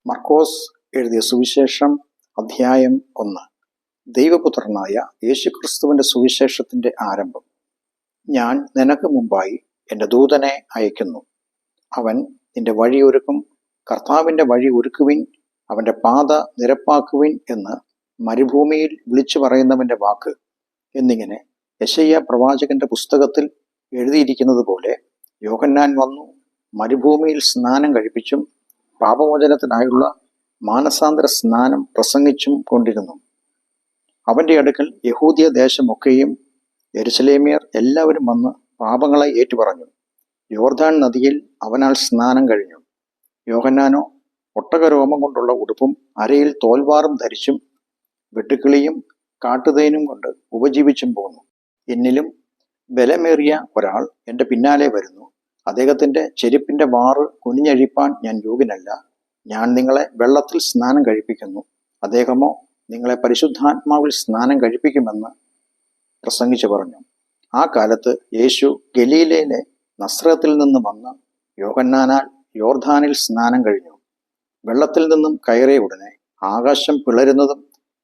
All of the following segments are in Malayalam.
മർക്കോസ് എഴുതിയ സുവിശേഷം അധ്യായം 1. ദൈവപുത്രനായ യേശുക്രിസ്തുവിന്റെ സുവിശേഷത്തിന്റെ ആരംഭം. ഞാൻ നിനക്ക് മുമ്പായി എൻ്റെ ദൂതനെ അയക്കുന്നു. അവൻ നിന്റെ വഴി ഒരുക്കും. കർത്താവിൻ്റെ വഴി ഒരുക്കുവിൻ, അവൻ്റെ പാത നിരപ്പാക്കുവിൻ എന്ന് മരുഭൂമിയിൽ വിളിച്ചു പറയുന്നവൻ്റെ വാക്ക് എന്നിങ്ങനെ യെശയ്യാ പ്രവാചകന്റെ പുസ്തകത്തിൽ എഴുതിയിരിക്കുന്നത് പോലെ യോഹന്നാൻ വന്നു, മരുഭൂമിയിൽ സ്നാനം കഴിപ്പിച്ചും പാപമോചനത്തിനായുള്ള മാനസാന്തര സ്നാനം പ്രസംഗിച്ചും കൊണ്ടിരുന്നു. അവൻ്റെ അടുക്കൽ യഹൂദിയ ദേശമൊക്കെയും യെരുശലേമ്യർ എല്ലാവരും വന്ന് പാപങ്ങളെ ഏറ്റുപറഞ്ഞു. യോർദാൻ നദിയിൽ അവനാൽ സ്നാനം കഴിഞ്ഞു. യോഹന്നാനോ ഒട്ടകരോമം കൊണ്ടുള്ള ഉടുപ്പും അരയിൽ തോൽവാറും ധരിച്ചും വെട്ടുക്കിളിയും കാട്ടുതേനും കൊണ്ട് ഉപജീവിച്ചും പോന്നു. എന്നിലും ബലമേറിയ ഒരാൾ എൻ്റെ പിന്നാലെ വരുന്നു. അദ്ദേഹത്തിൻ്റെ ചെരുപ്പിൻ്റെ വാറ് കുനിഞ്ഞഴിപ്പാൻ ഞാൻ യോഗ്യനല്ല. ഞാൻ നിങ്ങളെ വെള്ളത്തിൽ സ്നാനം കഴിപ്പിക്കുന്നു, അദ്ദേഹമോ നിങ്ങളെ പരിശുദ്ധാത്മാവിൽ സ്നാനം കഴിപ്പിക്കുമെന്ന് പ്രസംഗിച്ചു പറഞ്ഞു. ആ കാലത്ത് യേശു ഗലീലയിലെ നസ്രത്തിൽ നിന്ന് വന്ന് യോഹന്നാനാൽ യോർദാനിൽ സ്നാനം കഴിഞ്ഞു. വെള്ളത്തിൽ നിന്നും കയറിയ ഉടനെ ആകാശം പിളരുന്നതും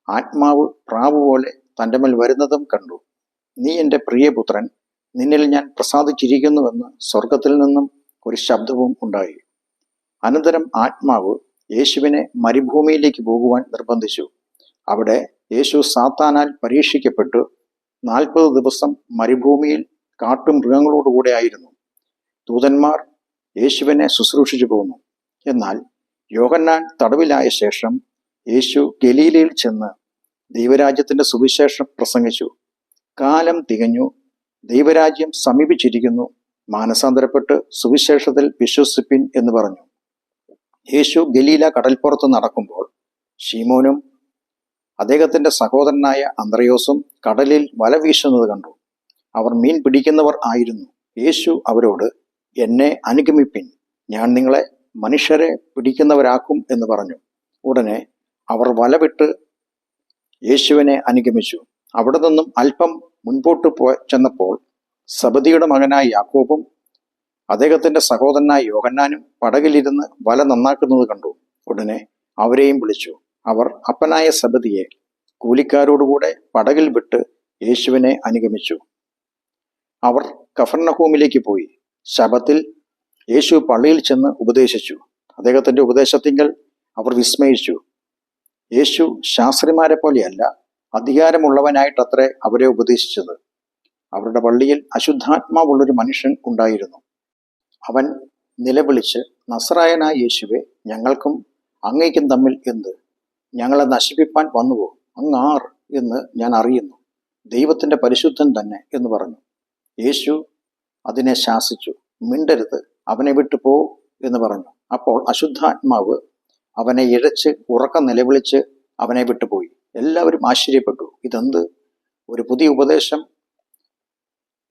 ആത്മാവ് പ്രാവ് പോലെ തൻ്റെ മേൽ വരുന്നതും കണ്ടു. നീ എൻ്റെ പ്രിയപുത്രൻ, നിന്നിൽ ഞാൻ പ്രസാദിച്ചിരിക്കുന്നുവെന്ന് സ്വർഗത്തിൽ നിന്നും ഒരു ശബ്ദവും ഉണ്ടായി. അനന്തരം ആത്മാവ് യേശുവിനെ മരുഭൂമിയിലേക്ക് പോകുവാൻ നിർബന്ധിച്ചു. അവിടെ യേശു സാത്താനാൽ പരീക്ഷിക്കപ്പെട്ടു 40 ദിവസം മരുഭൂമിയിൽ കാട്ടുമൃഗങ്ങളോടുകൂടെ ആയിരുന്നു. ദൂതന്മാർ യേശുവിനെ ശുശ്രൂഷിച്ചു പോന്നു. എന്നാൽ യോഹന്നാൻ തടവിലായ ശേഷം യേശു ഗലീലയിൽ ചെന്ന് ദൈവരാജ്യത്തിന്റെ സുവിശേഷം പ്രസംഗിച്ചു. കാലം തികഞ്ഞു, ദൈവരാജ്യം സമീപിച്ചിരിക്കുന്നു, മാനസാന്തരപ്പെട്ട് സുവിശേഷത്തിൽ വിശ്വസിപ്പിൻ എന്ന് പറഞ്ഞു. യേശു ഗലീല കടൽപ്പുറത്ത് നടക്കുമ്പോൾ ശീമോനും അദ്ദേഹത്തിന്റെ സഹോദരനായ അന്ത്രയോസും കടലിൽ വല വീശുന്നത് കണ്ടു. അവർ മീൻ പിടിക്കുന്നവർ ആയിരുന്നു. യേശു അവരോട്, എന്നെ അനുഗമിപ്പിൻ, ഞാൻ നിങ്ങളെ മനുഷ്യരെ പിടിക്കുന്നവരാക്കും എന്ന് പറഞ്ഞു. ഉടനെ അവർ വലവിട്ട് യേശുവിനെ അനുഗമിച്ചു. അവിടെ നിന്നും അല്പം മുൻപോട്ട് ചെന്നപ്പോൾ സബദിയുടെ മകനായ യാക്കോബും അദ്ദേഹത്തിന്റെ സഹോദരനായ യോഹന്നാനും പടകിലിരുന്ന് വല നന്നാക്കുന്നത് കണ്ടു. ഉടനെ അവരെയും വിളിച്ചു. അവർ അപ്പനായ സബദിയെ കൂലിക്കാരോടുകൂടെ പടകിൽ വിട്ട് യേശുവിനെ അനുഗമിച്ചു. അവർ കഫർന്നഹൂമിലേക്ക് പോയി. ശബ്ബത്തിൽ യേശു പള്ളിയിൽ ചെന്ന് ഉപദേശിച്ചു. അദ്ദേഹത്തിന്റെ ഉപദേശത്തിങ്കൽ അവർ വിസ്മയിച്ചു. യേശു ശാസ്ത്രിമാരെ പോലെയല്ല, അധികാരമുള്ളവനായിട്ടത്രേ അവരെ ഉപദേശിച്ചത്. അവരുടെ പള്ളിയിൽ അശുദ്ധാത്മാവുള്ളൊരു മനുഷ്യൻ ഉണ്ടായിരുന്നു. അവൻ നിലവിളിച്ച്, നസറായനായ യേശുവെ, ഞങ്ങൾക്കും അങ്ങയ്ക്കും തമ്മിൽ എന്ത്? ഞങ്ങളെ നശിപ്പിപ്പാൻ വന്നുവോ? അങ്ങ് ആർ എന്ന് ഞാൻ അറിയുന്നു, ദൈവത്തിന്റെ പരിശുദ്ധൻ തന്നെ എന്ന് പറഞ്ഞു. യേശു അതിനെ ശാസിച്ചു. മിണ്ടരുത്, അവനെ വിട്ടു പോ എന്ന് പറഞ്ഞു. അപ്പോൾ അശുദ്ധാത്മാവ് അവനെ ഇഴച്ച് ഉറക്കം നിലവിളിച്ച് അവനെ വിട്ടുപോയി. എല്ലാവരും ആശ്ചര്യപ്പെട്ടു. ഇതെന്ത് ഒരു പുതിയ ഉപദേശം!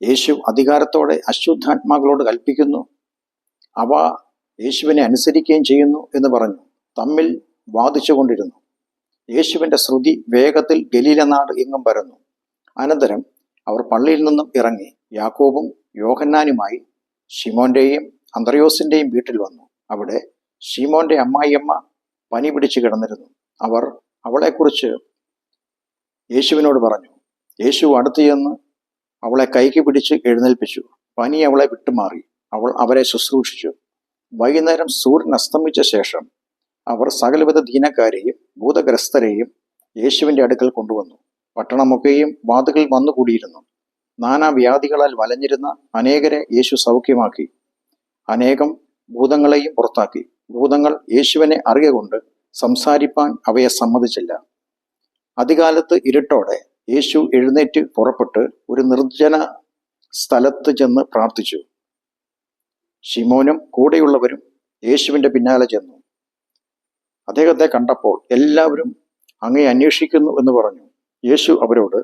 യേശു അധികാരത്തോടെ അശുദ്ധാത്മാക്കളോട് കൽപ്പിക്കുന്നു, അവ യേശുവിനെ അനുസരിക്കുകയും ചെയ്യുന്നു എന്ന് പറഞ്ഞു തമ്മിൽ വാദിച്ചു കൊണ്ടിരുന്നു. യേശുവിന്റെ ശ്രുതി വേഗത്തിൽ ഗലീല നാട് എങ്ങും പരന്നു. അനന്തരം അവർ പള്ളിയിൽ നിന്നും ഇറങ്ങി യാക്കോബും യോഹന്നാനുമായി ശിമോന്റെയും അന്ത്രയോസിന്റെയും വീട്ടിൽ വന്നു. അവിടെ ശിമോന്റെ അമ്മായിയമ്മ പനി പിടിച്ചു കിടന്നിരുന്നു. അവർ അവളെക്കുറിച്ച് യേശുവിനോട് പറഞ്ഞു. യേശു അടുത്തു ചെന്ന് അവളെ കൈക്ക് പിടിച്ച് എഴുന്നേൽപ്പിച്ചു. പനി അവളെ വിട്ടുമാറി. അവൾ അവരെ ശുശ്രൂഷിച്ചു. വൈകുന്നേരം സൂര്യൻ അസ്തമിച്ച ശേഷം അവർ സകലവിധ ദീനക്കാരെയും ഭൂതഗ്രസ്തരെയും യേശുവിന്റെ അടുക്കൽ കൊണ്ടുവന്നു. പട്ടണമൊക്കെയും വാതിൽക്കൽ വന്നുകൂടിയിരുന്നു. നാനാവ്യാധികളാൽ വലഞ്ഞിരുന്ന അനേകരെ യേശു സൗഖ്യമാക്കി. അനേകം ഭൂതങ്ങളെയും പുറത്താക്കി. ഭൂതങ്ങൾ യേശുവിനെ അറിയുകൊണ്ട് സംസാരിപ്പാൻ അവയെ സമ്മതിച്ചില്ല. അതികാലത്ത് ഇരുട്ടോടെ യേശു എഴുന്നേറ്റ് പുറപ്പെട്ട് ഒരു നിർജ്ജന സ്ഥലത്ത് ചെന്ന് പ്രാർത്ഥിച്ചു. ശിമോനും കൂടെയുള്ളവരും യേശുവിന്റെ പിന്നാലെ ചെന്നു. അദ്ദേഹത്തെ കണ്ടപ്പോൾ എല്ലാവരും അങ്ങയെ അന്വേഷിക്കുന്നു എന്ന് പറഞ്ഞു. യേശു അവരോട്,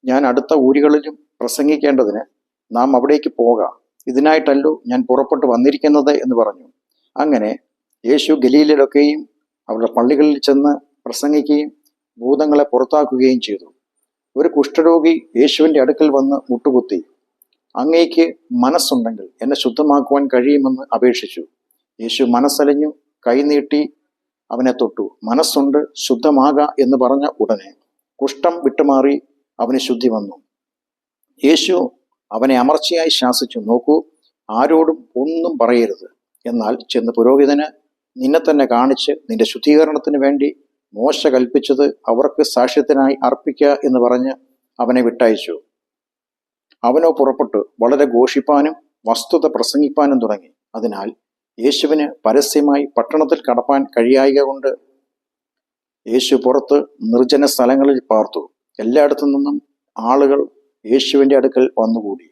ഞാൻ അടുത്ത ഊരുകളിലും പ്രസംഗിക്കേണ്ടതിന് നാം അവിടേക്ക് പോകാം, ഇതിനായിട്ടല്ലോ ഞാൻ പുറപ്പെട്ടു വന്നിരിക്കുന്നത് എന്ന് പറഞ്ഞു. അങ്ങനെ യേശു ഗലീലയിലൊക്കെയും അവരുടെ പള്ളികളിൽ ചെന്ന് പ്രസംഗിക്കുകയും ഭൂതങ്ങളെ പുറത്താക്കുകയും ചെയ്തു. ഒരു കുഷ്ഠരോഗി യേശുവിന്റെ അടുക്കൽ വന്ന് മുട്ടുകുത്തി, അങ്ങേക്ക് മനസ്സുണ്ടെങ്കിൽ എന്നെ ശുദ്ധമാക്കുവാൻ കഴിയുമെന്ന് അപേക്ഷിച്ചു. യേശു മനസ്സലിഞ്ഞു കൈനീട്ടി അവനെ തൊട്ടു. മനസ്സുണ്ട്, ശുദ്ധമാക എന്ന് പറഞ്ഞ ഉടനെ കുഷ്ഠം വിട്ടുമാറി അവന് ശുദ്ധി വന്നു. യേശു അവനെ അമർച്ചയായി ശാസിച്ചു, നോക്കൂ, ആരോടും ഒന്നും പറയരുത്. എന്നാൽ ചെന്ന് പുരോഹിതന് നിന്നെ തന്നെ കാണിച്ച് നിന്റെ ശുദ്ധീകരണത്തിന് വേണ്ടി മോശ കൽപ്പിച്ചത് അവർക്ക് സാക്ഷ്യത്തിനായി അർപ്പിക്കുക എന്ന് പറഞ്ഞ് അവനെ വിട്ടയച്ചു. അവനോ പുറപ്പെട്ട് വളരെ ഘോഷിപ്പാനും വസ്തുത പ്രസംഗിപ്പാനും തുടങ്ങി. അതിനാൽ യേശുവിന് പരസ്യമായി പട്ടണത്തിൽ കടപ്പാൻ കഴിയായ്ക കൊണ്ട് യേശു പുറത്ത് നിർജ്ജന സ്ഥലങ്ങളിൽ പാർത്തു. എല്ലായിടത്തു നിന്നും ആളുകൾ യേശുവിൻ്റെ അടുക്കൽ വന്നുകൂടി.